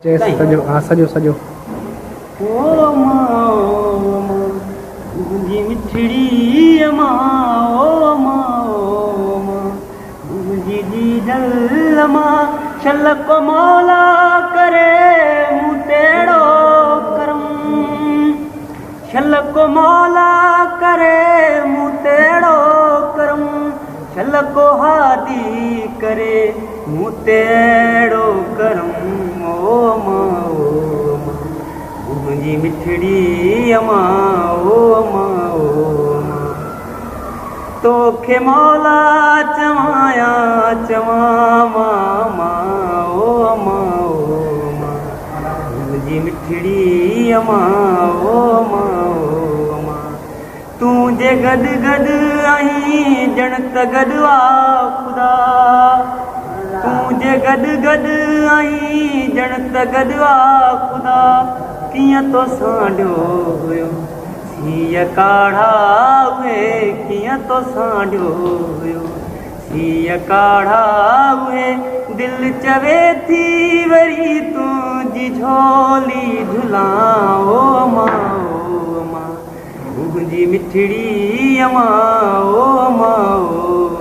सजो हाँ सजो सजो ओ माँ मुंहिंजी मिठड़ी माँ ओ माँ मुंहिंजी दीदल मां छल को मौला करे मूं तेड़ो करम छल को मौला करे मूं तेड़ो करम छल को हादी करे मूं तेड़ो करम ओ माँ मुंहिंजी मिठड़ी मां ओ मां तोखे मौला चवाया चवां मां ओ मां मुंहिंजी मिठड़ी मां ओ मां तूं जे गॾु गॾु आहीं ॼण त गॾु आ ख़ुदा तूं जे गॾु गॾु आहीं ॼण त गॾु आ ख़ुदा कीअं तो सांडियो हुयो सीअ काढ़ा उहे कीअं तो सांडियो हुयो सीअ काढ़ा उहे दिलि चवे थी वरी तुंहिंजी झोली झुलां ओ मां मुंहिंजी मिठड़ी मां ओ मां